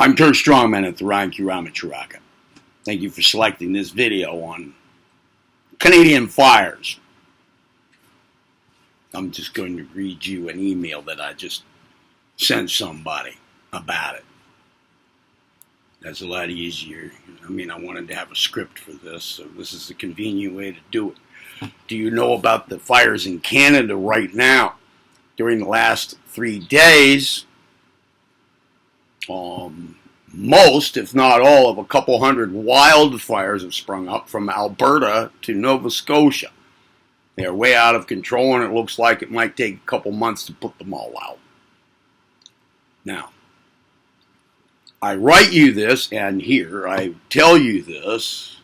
I'm Kurt Strongman at the Ryan Q Ramacharaka. Thank you for selecting this video on Canadian fires. I'm just going to read you an email that I just sent somebody about it. That's a lot easier. I mean, I wanted to have a script for this, so this is a convenient way to do it. Do you know about the fires in Canada right now? During the last 3 days, most, if not all, of a couple hundred wildfires have sprung up from Alberta to Nova Scotia. They're way out of control, and it looks like it might take a couple months to put them all out. Now, I write you this, and here I tell you this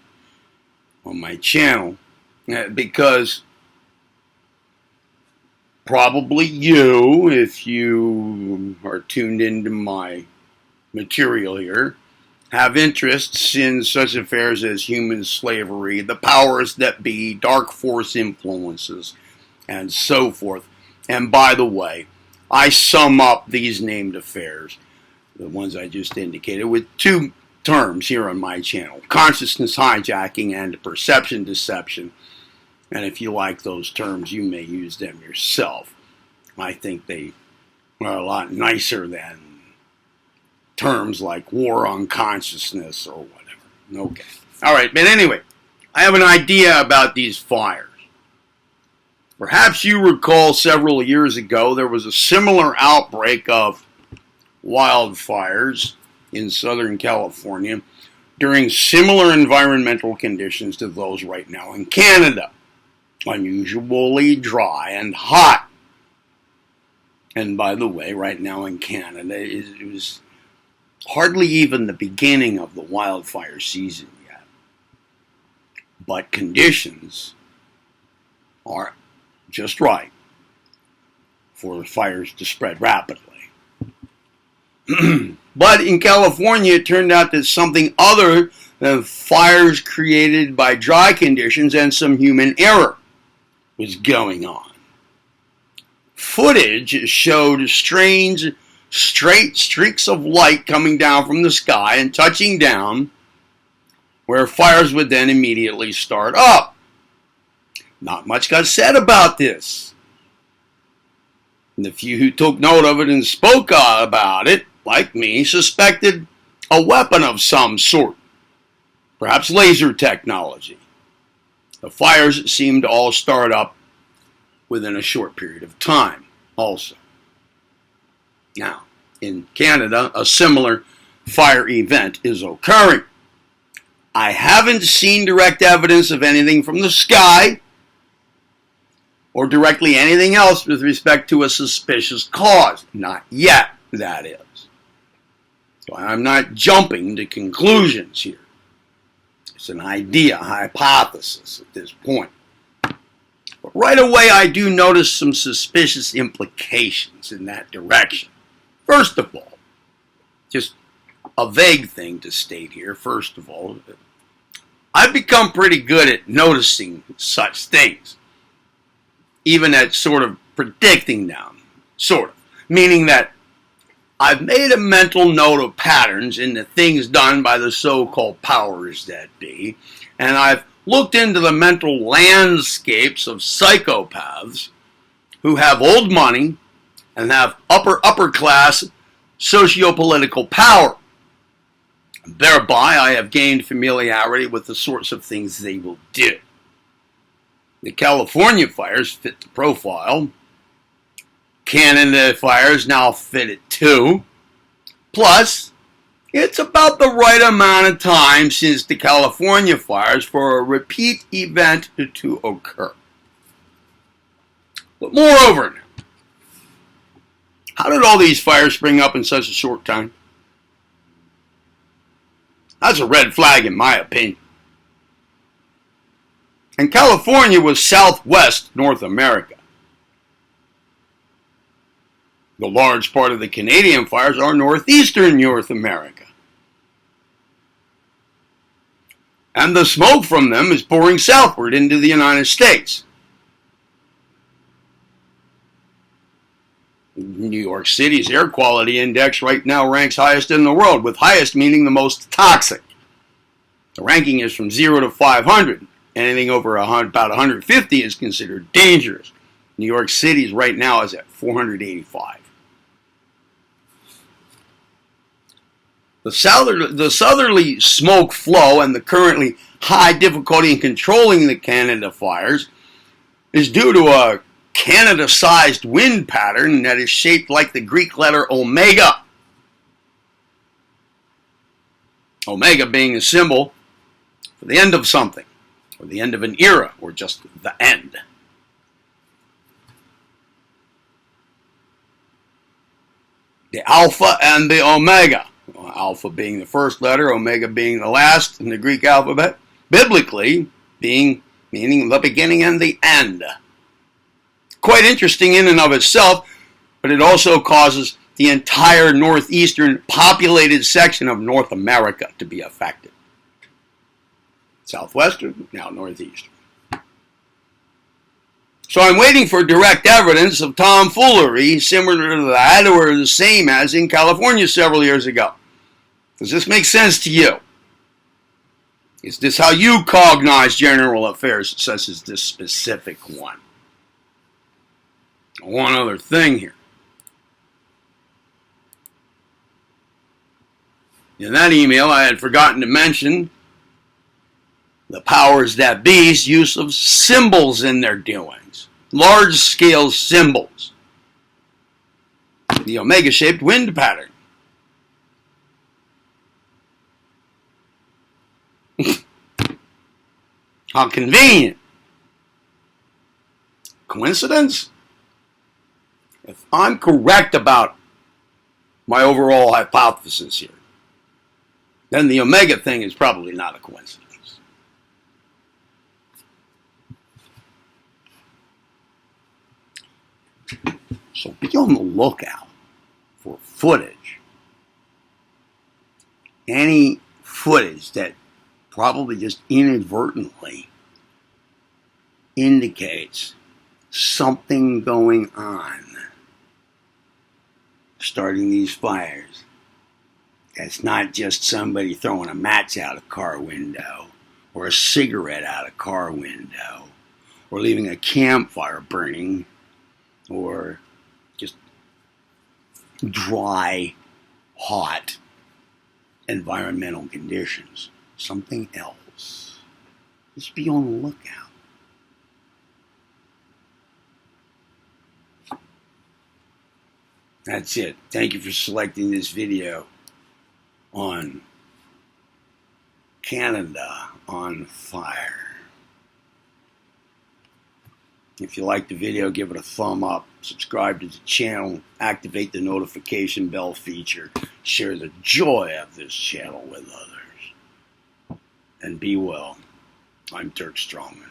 on my channel, because probably you, if you are tuned into my material here, have interests in such affairs as human slavery, the powers that be, dark force influences, and so forth. And by the way, I sum up these named affairs, the ones I just indicated, with two terms here on my channel: consciousness hijacking and perception deception. And if you like those terms, you may use them yourself. I think they are a lot nicer than terms like war on consciousness or whatever. Okay. All right. But anyway, I have an idea about these fires. Perhaps you recall several years ago there was a similar outbreak of wildfires in Southern California during similar environmental conditions to those right now in Canada. Unusually dry and hot. And by the way, right now in Canada, it was hardly even the beginning of the wildfire season yet. But conditions are just right for the fires to spread rapidly. But in California, it turned out that something other than fires created by dry conditions and some human error was going on. Footage showed strange, straight streaks of light coming down from the sky and touching down, where fires would then immediately start up. Not much got said about this. And the few who took note of it and spoke about it, like me, suspected a weapon of some sort, perhaps laser technology. The fires seemed to all start up within a short period of time also. Now, in Canada, a similar fire event is occurring. I haven't seen direct evidence of anything from the sky or directly anything else with respect to a suspicious cause. Not yet, that is. So I'm not jumping to conclusions here. It's an idea, a hypothesis at this point. But right away, I do notice some suspicious implications in that direction. First of all, just a vague thing to state here. First of all, I've become pretty good at noticing such things, even at sort of predicting them, sort of. Meaning that I've made a mental note of patterns in the things done by the so-called powers that be, and I've looked into the mental landscapes of psychopaths who have old money and have upper class socio-political power. Thereby, I have gained familiarity with the sorts of things they will do. The California fires fit the profile. Canada fires now fit it too. Plus, it's about the right amount of time since the California fires for a repeat event to occur. But moreover now, how did all these fires spring up in such a short time? That's a red flag in my opinion. And California was southwest North America. The large part of the Canadian fires are northeastern North America. And the smoke from them is pouring southward into the United States. New York City's air quality index right now ranks highest in the world, with highest meaning the most toxic. The ranking is from 0 to 500. Anything over about 150 is considered dangerous. New York City's right now is at 485. The southerly smoke flow and the currently high difficulty in controlling the Canada fires is due to a Canada-sized wind pattern that is shaped like the Greek letter omega. Omega being a symbol for the end of something, or the end of an era, or just the end. The alpha and the omega. Alpha being the first letter, omega being the last in the Greek alphabet. Biblically, meaning the beginning and the end. Quite interesting in and of itself, but it also causes the entire northeastern populated section of North America to be affected. Southwestern, now northeastern. So I'm waiting for direct evidence of tomfoolery similar to that or the same as in California several years ago. Does this make sense to you? Is this how you cognize general affairs such as this specific one? One other thing here. In that email, I had forgotten to mention the powers that be's use of symbols in their doings. Large-scale symbols. The omega-shaped wind pattern. How convenient. Coincidence? If I'm correct about my overall hypothesis here, then the omega thing is probably not a coincidence. So be on the lookout for footage. Any footage that probably just inadvertently indicates something going on starting these fires. That's not just somebody throwing a match out a car window or a cigarette out a car window or leaving a campfire burning or just dry, hot environmental conditions. Something else. Just be on the lookout. That's it. Thank you for selecting this video on Canada on fire. If you like the video, give it a thumb up, subscribe to the channel, activate the notification bell feature, share the joy of this channel with others. And be well. I'm Dirk Strongman.